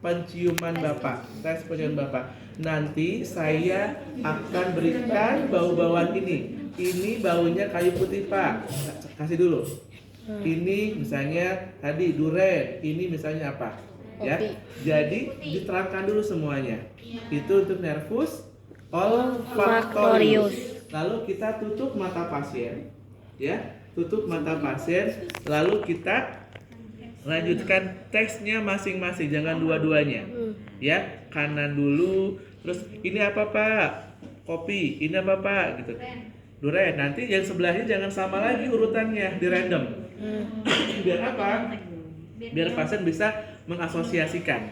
penciuman Bapak, tes penciuman Bapak. Nanti saya akan berikan bau-bauan ini. Ini baunya kayu putih Pak. Kasih dulu. Ini misalnya tadi duren, ini misalnya apa? Ya. Jadi diterangkan dulu semuanya. Itu untuk nervus olfactorius. Lalu kita tutup mata pasien, ya. Tutup mata pasien, lalu kita lanjutkan tesnya masing-masing, jangan dua-duanya. Ya, kanan dulu, terus ini apa Pak? Kopi, ini apa Pak? Gitu. Duren, nanti yang sebelahnya jangan sama lagi urutannya, di random. Biar apa? Biar pasien bisa mengasosiasikan.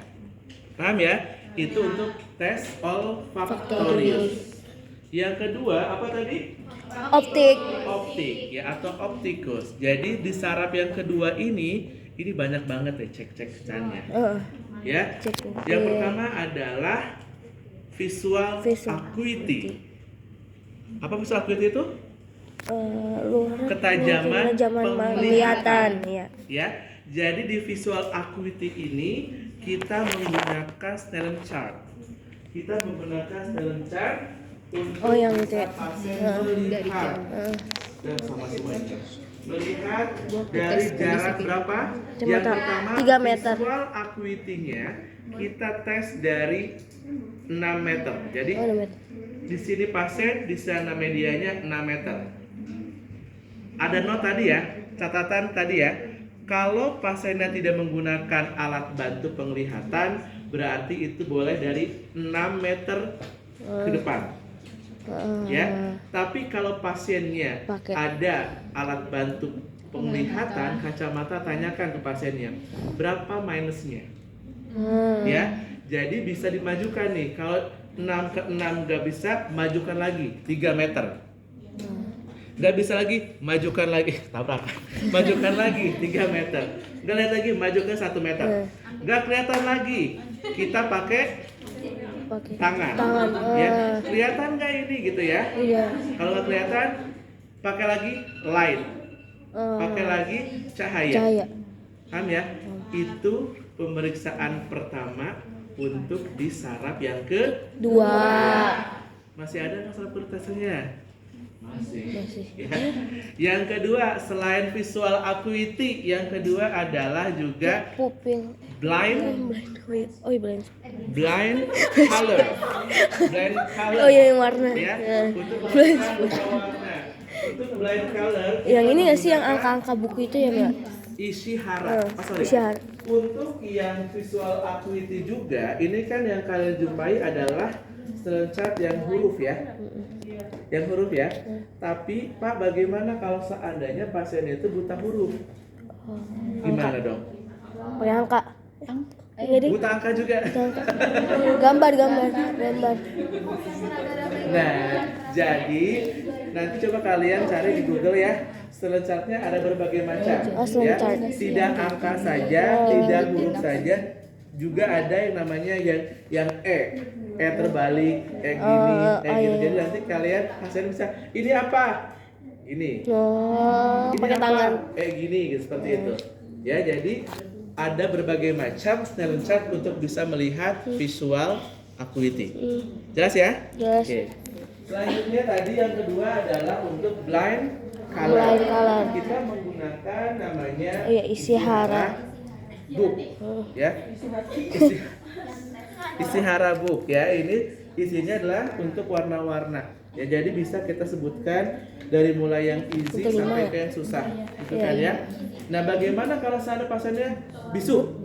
Paham ya? Itu untuk tes olfactorius. Yang kedua, apa tadi? Optik ya, atau optikus. Jadi di saraf yang kedua ini banyak banget ya cek-cekannya. Ya. Yang pertama adalah visual acuity. Apa visual acuity itu? Ketajaman penglihatan. Ya. Jadi di visual acuity ini kita menggunakan Snellen chart. Kita menggunakan Snellen chart untuk yang itu ya. melihat dan sama semuanya. Melihat dari jarak berapa? Yang pertama 3 meter. visual acuity-nya kita tes dari 6 meter. Jadi di sini pasien, di sana medianya 6 meter. Ada note tadi ya, catatan tadi ya. Kalau pasiennya tidak menggunakan alat bantu penglihatan, berarti itu boleh dari 6 meter ke depan. Ya, tapi kalau pasiennya ada alat bantu penglihatan, kacamata, tanyakan ke pasiennya berapa minusnya. Ya, jadi bisa dimajukan nih. Kalau 6 ke 6 gak bisa, majukan lagi 3 meter. Gak bisa lagi, majukan lagi, tabrak. Majukan lagi 3 meter. Gak lihat lagi, majukan 1 meter. Gak kelihatan lagi, kita pakai tangan. Ya, kelihatan nggak ini gitu ya? Iya. Kalau nggak kelihatan, pakai lagi light, pakai lagi cahaya. Paham ya? Itu pemeriksaan pertama untuk di saraf yang kedua. Masih ada nggak saraf pertesnya? Masih. Ya. Yang kedua, selain visual acuity, yang kedua adalah juga pupil. Blind color. Blind color. Oh iya, yang warna. Ya. Untuk warna. Untuk blind color. Yang ini nggak sih yang angka-angka buku itu ya Mbak? Ishihara. Ishihara. Untuk yang visual acuity juga, ini kan yang kalian jumpai adalah Snellen chart yang huruf ya. Yang huruf ya. Tapi Pak, bagaimana kalau seandainya pasien itu buta huruf? Gimana dong? Pakai angka. Buta angka juga. Gambar. Nah, jadi nanti coba kalian cari di Google ya. Snellen chart-nya ada berbagai macam. Ya. Tidak angka saja, tidak huruf saja. Juga ada yang namanya yang terbalik, gini, gini. Jadi nanti kalian pasien bisa, ini apa? Ini. Ini pakai apa? tangan. Gini, gitu, seperti itu. Ya, jadi ada berbagai macam Snellen chart untuk bisa melihat visual acuity. Jelas ya? Jelas. Oke. Selanjutnya tadi yang kedua adalah untuk blind color. Kita menggunakan namanya Ishihara book. Ya. Ishihara book ya. Ini isinya adalah untuk warna-warna. Ya, jadi bisa kita sebutkan dari mulai yang easy sampai ke yang susah, gitu kan ya. Nah, bagaimana kalau seandainya pasiennya bisu?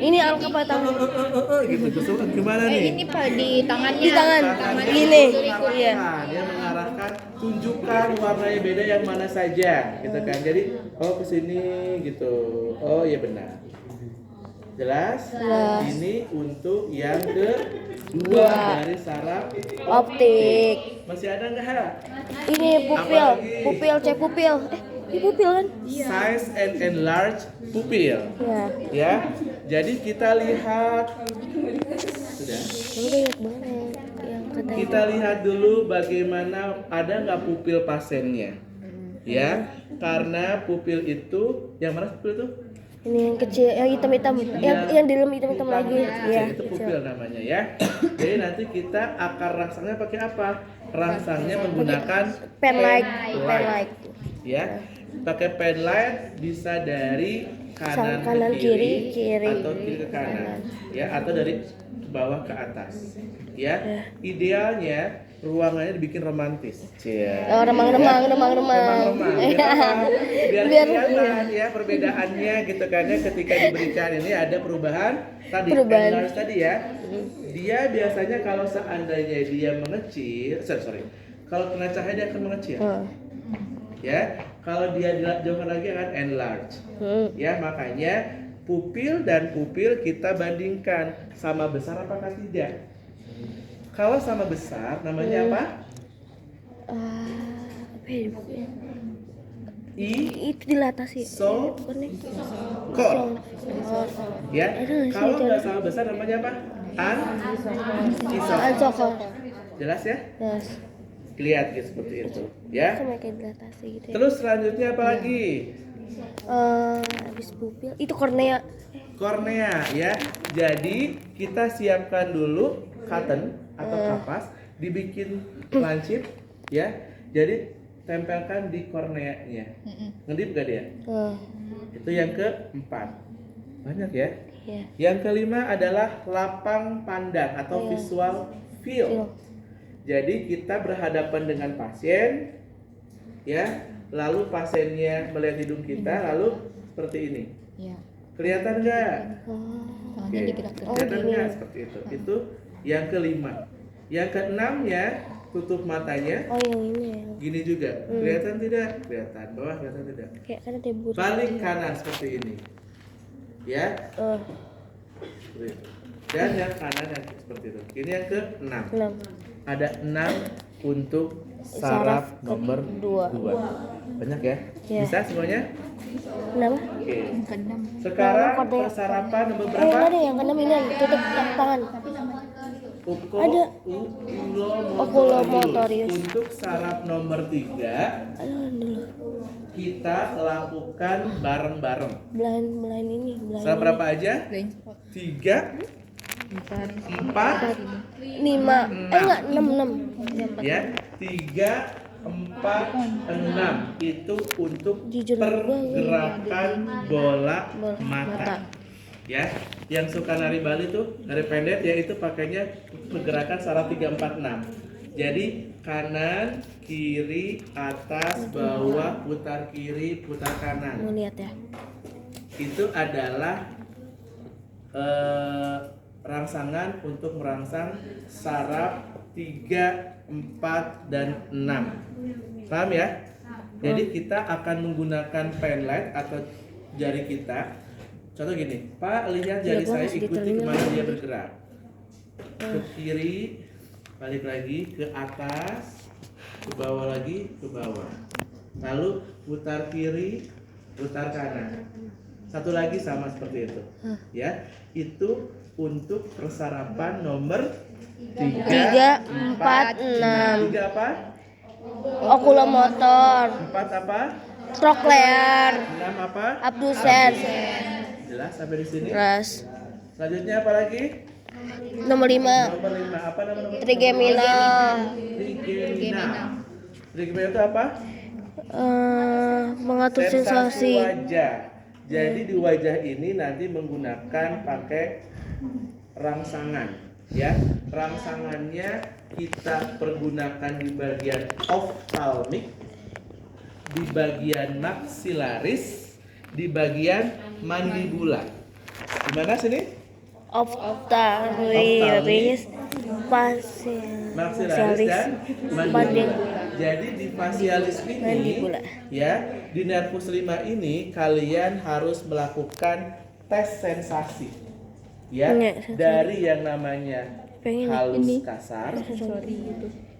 Ini angka pada tangan. Gitu, gimana nih? Ini Pak di tangannya. Di tangan. Gini. Iya. Dia mengarahkan, tunjukkan warnanya beda yang mana saja, gitu kan. Jadi, ke sini gitu. Oh, iya benar. Jelas? Ini untuk yang kedua dari saraf optik. Masih ada nggak? Ini pupil, cek pupil. Ini pupil kan? Size and enlarge pupil. Ya. Jadi kita lihat. Sudah. Kita lihat dulu bagaimana, ada nggak pupil pasiennya. Ya. Karena pupil itu, yang mana pupil itu? Ini yang kecil, yang hitam-hitam, yang di dalam hitam-hitam lagi. Iya. Itu pupil namanya ya. Jadi nanti kita akan rangsangnya pakai apa? Rangsangnya menggunakan Pen light. Ya, pakai pen light bisa dari kanan ke kiri, atau kiri ke kanan, ya, atau dari bawah ke atas. Ya, idealnya ruangannya dibikin romantis. Oh, remang-remang. Biar kelihatan ya perbedaannya gitu kan ya, ketika diberikan ini ada perubahan enlarge tadi ya. Dia biasanya kalau seandainya dia mengecil, kalau kena cahaya dia akan mengecil. Ya, kalau dia dijauhkan lagi akan enlarge. Ya, makanya pupil dan pupil kita bandingkan sama besar apakah tidak. Kalau sama besar namanya apa? Apa ya? I Itu dilatasi. Core. Ya, kalau nggak sama besar namanya apa? Ansokor. Jelas ya? Yes. Lihat gitu, seperti itu ya. Sama kayak dilatasi gitu ya. Terus selanjutnya apa lagi? Habis pupil itu kornea. Kornea ya. Jadi kita siapkan dulu cotton atau kapas, dibikin lancip ya. Jadi tempelkan di korneanya. Ngedip gak dia? Itu yang keempat. Banyak ya. Iya. Yang kelima adalah lapang pandang atau visual field. Jadi kita berhadapan dengan pasien, ya, lalu pasiennya melihat hidung kita, lalu seperti ini. Iya. Kelihatan nggak? Tangannya digerak-gerak. Kelihatan nggak seperti itu? Itu yang kelima. Yang keenamnya tutup matanya. Oh, yang ini ya. Gini juga. Kelihatan tidak? Kelihatan. Bawah kelihatan tidak? Kayak kan ada burik. Balik kanan seperti ini. Ya. Seperti itu. Dan yang kanan yang seperti itu. Ini yang keenam. 6. Ada 6 untuk saraf nomor 2. Banyak ya? Iya. Bisa semuanya? Kenapa? Oke. Keenam. Sekarang persarapan nomor Yang berapa? ada yang keenam ini tutup tangan. Ada. Oculomotorius. Untuk saraf nomor 3 Dulu. kita lakukan bareng-bareng. Blind ini, Saraf berapa aja? Blind spot. 3, 4. 4, 5. Enggak, 6. ya. 3, 4, 6 itu untuk Jujur pergerakan bola mata. Ya, yang suka nari Bali tuh, nari pendek ya, itu pakainya pergerakan saraf 3, 4, 6. Jadi kanan, kiri, atas, bawah, putar kiri, putar kanan. Mau lihat ya. Itu adalah rangsangan untuk merangsang saraf 3, 4, dan 6. Paham ya? Jadi kita akan menggunakan pen light atau jari kita. Contoh gini, Pak, lihat jari gua saya masih ikuti ditelinga. kemana dia bergerak. Ke kiri, balik lagi ke atas, ke bawah lagi, ke bawah. Lalu putar kiri, putar kanan. Satu lagi sama seperti itu. Ya, itu untuk persarapan nomor 3, 4, 6. 3 apa? Okulomotor, 4 apa? troklear, 6 apa? abdusen. Jelas sampai di sini. Terus Selanjutnya apa lagi? nomor 5, Nomor 5 apa nomor? trigemina. Trigemina itu apa? Mengatur sensasi. wajah. Jadi di wajah ini nanti menggunakan pakai rangsangan, ya. Rangsangannya kita pergunakan di bagian ophthalmic, di bagian maxillaris, di bagian mandibula. Di mana sini? Ophthalmic, Maxillaris dan mandibula. Jadi di facialis ini, Mandibula. ya, di nervus 5 ini kalian harus melakukan tes sensasi, ya, dari yang namanya halus kasar.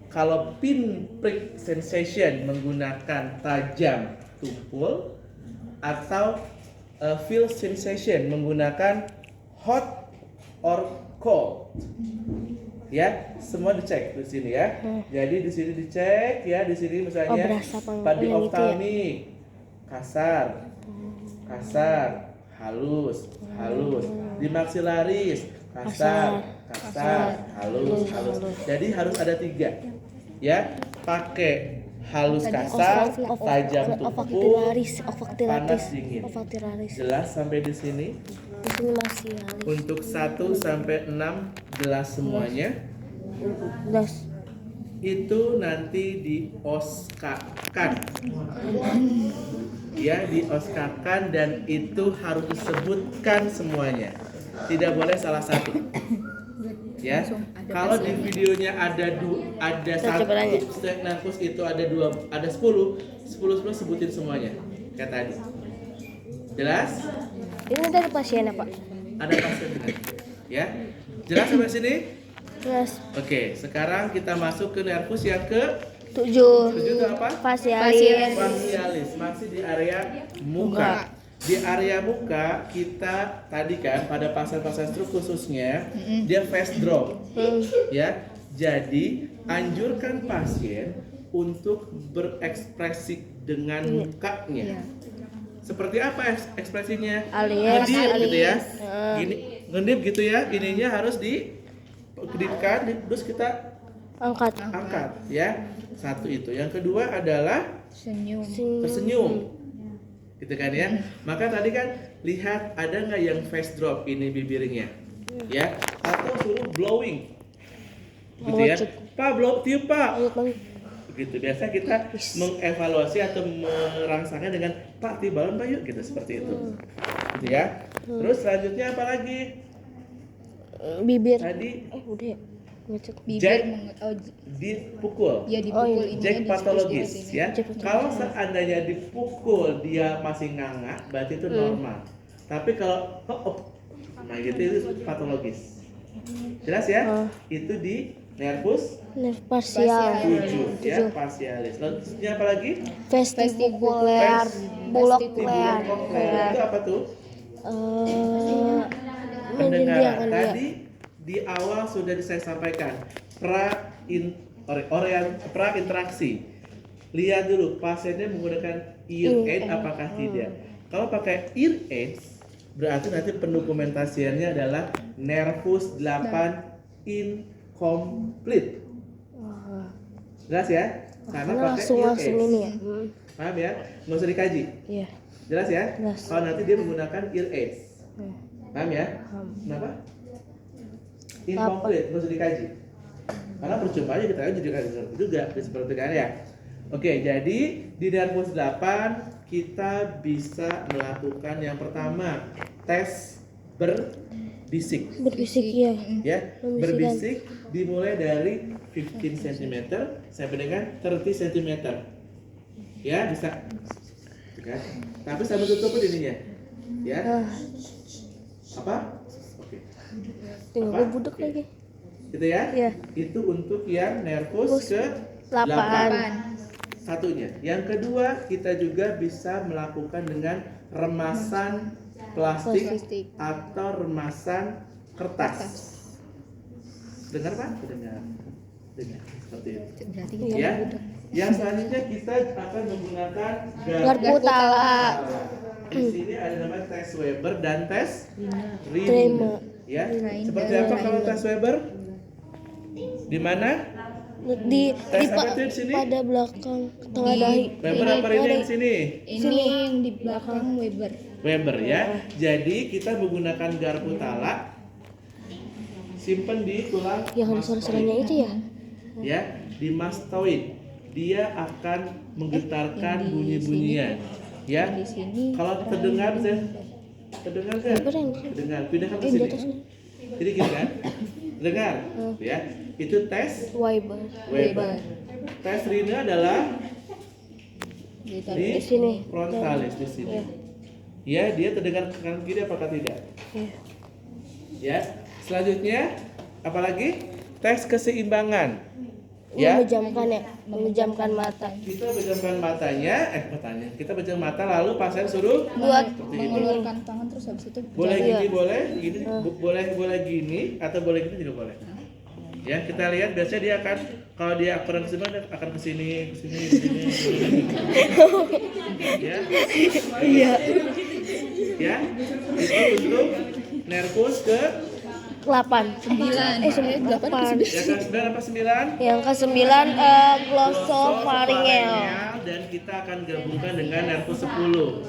Kalau pinprick sensation menggunakan tajam tumpul, atau feel sensation menggunakan hot or cold. Ya, semua dicek di sini ya. Jadi di sini dicek ya, di sini misalnya berasa pada yang itu ya. ophthalmic kasar, kasar, halus, halus. Di maksilaris, kasar, kasar, halus, halus. Jadi harus ada 3. Ya, pakai halus kasar, tajam tumpul, panas dingin. Jelas sampai di sini? Di sini masih halus. Untuk 1 sampai 6 jelas semuanya. Jelas. Itu nanti dioskakan, ya, dioskakan, dan itu harus disebutkan semuanya, tidak boleh salah satu, ya. Kalau di videonya ada satu stek nafas itu ada 10 sebutin semuanya kayak tadi. Jelas? Ini dari pasien apa? Ada pasien dengan, ya. Jelas sampai sini? Jelas. Oke, sekarang kita masuk ke nervus yang ke 7. 7 itu apa? Fasialis. Facialis, masih di area muka. Di area muka kita tadi kan pada pasien-pasien stroke khususnya dia face drop, ya. Jadi anjurkan pasien untuk berekspresi dengan mukanya. Seperti apa ekspresinya? Alias. Ngedip gitu ya. Gini, ngedip gitu ya. Ininya harus dikedipkan, terus kita Angkat. ya. Satu itu. Yang kedua adalah tersenyum, gitu kan ya. Maka tadi kan lihat ada nggak yang face drop ini bibirnya, ya, atau suruh blowing, gitu ya. Pak, blow, tiup pak, gitu. Biasa kita mengevaluasi atau merangsangnya dengan Pak, tiup balon pak yuk, gitu, seperti itu, gitu ya. Terus selanjutnya apa lagi? Bibir. Tadi Udah ya. Ngecek. Jack dipukul. Ya dipukul ini. Jack patologis, ya. Kalau seandainya dipukul dia masih nganga, berarti itu normal. Tapi kalau nah gitu itu patologis. Jelas ya? Itu di nervus Parsial. 7, ya, facialis. Selanjutnya apa lagi? Vestibular. Bulokler. Itu apa tuh? Mendengar. Pendengaran. Tadi di awal sudah saya sampaikan pra interaksi. Lihat dulu pasiennya menggunakan ear aid apakah tidak. Kalau pakai ear aid berarti nanti pendokumentasiannya adalah nervus 8 incomplete. Jelas ya? Karena pakai ear aid. Ini ya. Paham ya? Nggak usah dikaji. Iya. Jelas ya? Jelas. Kalau nanti dia menggunakan ear aid. Paham ya? Kenapa? Incomplete, nggak usah dikaji. Karena percuma aja kita jadi ngerti juga, seperti kan ya. Oke, jadi di nervus 8 kita bisa melakukan yang pertama tes berbisik. Berbisik ya. Ya, berbisik dimulai dari 15 cm sampai dengan 30 cm. Ya, bisa. Kan? Tapi sambil tutupin ininya. Ya. Apa? Oke. Tinggal gue budek lagi. Gitu ya? Iya. Itu untuk yang nervus ke 8. Satunya. Yang kedua, kita juga bisa melakukan dengan remasan plastik atau remasan kertas. Dengar Pak? Dengar. Seperti itu. Berarti Ya. Yang selanjutnya kita akan menggunakan Garpu tala. Di sini ada namanya tes Weber dan tes Terima. Riemann. Ya. Seperti apa kalau tes Weber? Di mana? Di apa tuh di sini? pada belakang tengah dahi. Weber apa ini yang sini? ini yang di belakang Weber. Weber ya. Jadi kita menggunakan garpu tala. Simpan di tulang Yang sore-sorenya itu ya. Ya, di mastoid. Dia akan menggetarkan bunyi-bunyian. Ya. Di sini. Kalau terdengar terdengar kan? Terdengar. Pindahkan ke sini. Jadi gini kan? Dengar, ya. Itu tes Weber. Tes Riemann adalah di sini. frontalis di sini. Ya, dia terdengar ke kanan kiri apakah tidak? Ya. Selanjutnya apalagi? Tes keseimbangan. Ya. Memejamkan mata. Kita pejamkan matanya, kita pejam mata lalu pasien suruh Buat Mengeluarkan tangan terus habis itu boleh gini, gini, boleh gini atau boleh gini juga boleh. Ya, kita lihat biasanya dia akan kalau dia akuran akan ke sini. Ya. Iya. Ya, itu untuk nervus ke 8. 9. 8 8. yang ke 9 apa 9? Yang ke-9 glosopharyngeal. Dan kita akan gabungkan dengan nervus 10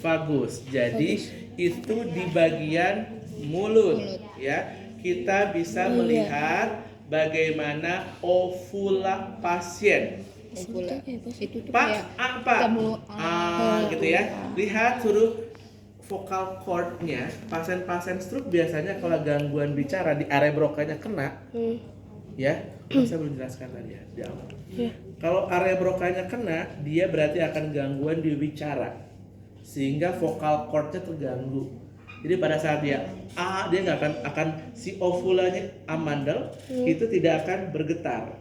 vagus. Jadi itu di bagian mulut ya. Kita bisa melihat bagaimana ovula pasien. Ovula. Itu tuh Pak, kayak apa? kamu Gitu ya. Lihat suruh vocal cord-nya. Pasien-pasien stroke biasanya kalau gangguan bicara di area brokanya kena, ya. Saya belum jelaskan tadi ya di awal. Kalau area brokanya kena, dia berarti akan gangguan di bicara, sehingga vocal cord-nya terganggu. Jadi pada saat dia dia nggak akan si ovulanya amandel itu tidak akan bergetar.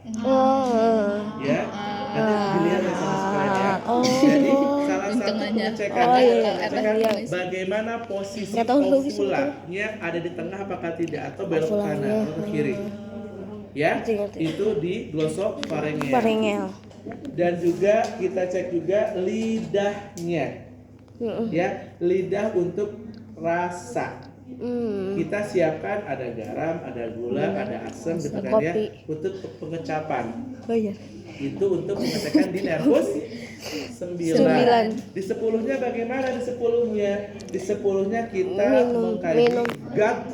Ya, nanti dilihat ya sama sekalian ya. Jadi salah satu pengecekan bagaimana posisi ovulanya ada di tengah apakah tidak atau belok ke kanan atau ke kiri. Ya, itu di glosopharyngeal. Dan juga kita cek juga lidahnya. Ya, lidah untuk rasa. Kita siapkan ada garam, ada gula, ada asam gitu kan ya untuk pengecapan. Itu untuk pengecekan di nervus 9. Di 10-nya bagaimana di 10-nya? Di 10-nya kita mengkaji gut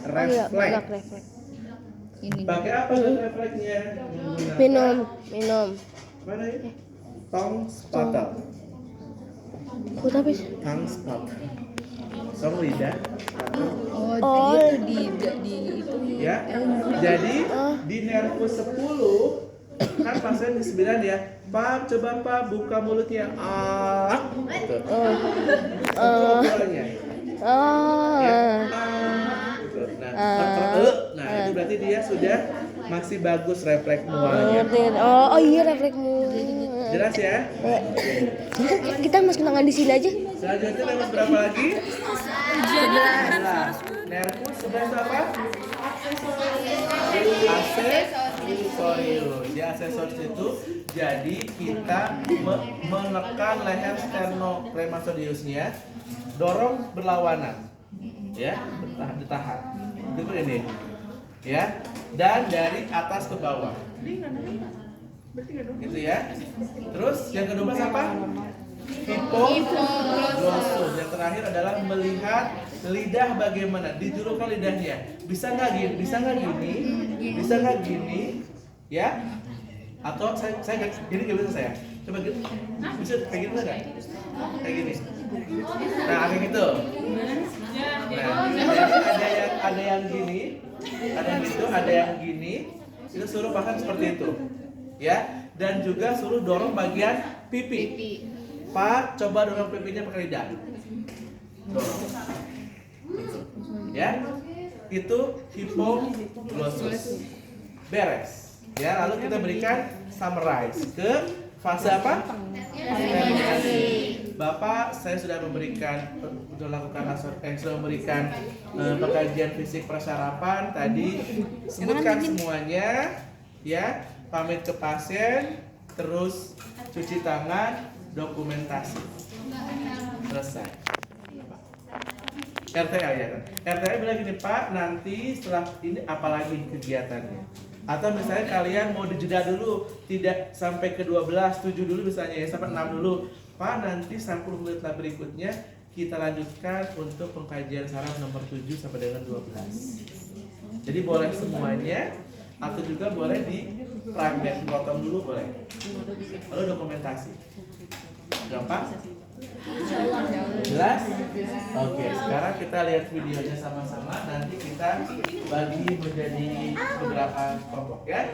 reflex. Pakai apa gut reflexnya? Minum. Mana ini? Tongue spottle. Tongue spottle. Tong lidah. Oh, itu di itu Ya. Jadi di nervus 10 kan pasien di 9 ya. Pak, coba Pak buka mulutnya. Gitu. Itu obrolannya. Ya. Gitu. Nah, itu berarti dia sudah masih bagus refleks mualnya. Iya refleksmu. Jelas ya? Kita masukin tangan di sini aja. Selanjutnya nervus berapa lagi? 11. Nervus 11 apa? Aksesorius. Di aksesoris itu jadi kita menekan leher sternocleidomastoideusnya, dorong berlawanan. Ya, ditahan. Itu ini. Ya. Dan dari atas ke bawah. Gitu ya. Terus yang kedua apa? Hipoglossus. Yang terakhir adalah melihat lidah bagaimana, dijulurkan lidahnya. Bisa nggak gini? Bisa nggak gini? Ya? Atau saya gini nggak bisa saya. Coba gitu. Bisa kayak gini nggak? Kayak gini. Nah, kayak gitu. Nah, jadi ada yang gini, ada yang gitu, ada yang gini. Itu suruh bahkan seperti itu. Ya, dan juga suruh dorong bagian pipi. Pak, coba dorong pipinya pakai lidah. Dorong. Ya, itu hipoglossus. Beres. Ya, lalu kita berikan summarize ke fase apa? Terminasi. Bapak, saya sudah memberikan pengkajian fisik prasyarapan tadi. Sebutkan semuanya, ya. Pamit ke pasien, terus cuci tangan, dokumentasi. Selesai. RTL ya kan? RTL bilang gini, Pak, nanti setelah ini apalagi kegiatannya? Atau misalnya kalian mau dijeda dulu, tidak sampai ke 12, 7 dulu misalnya ya, sampai 6 dulu. Pak, nanti 10 menit berikutnya kita lanjutkan untuk pengkajian saraf nomor 7 sampai dengan 12. Jadi boleh semuanya, atau juga boleh di fragment potong dulu boleh. Lalu dokumentasi. Gampang? Jelas? Oke, sekarang kita lihat videonya sama-sama. Nanti kita bagi menjadi beberapa kelompok ya.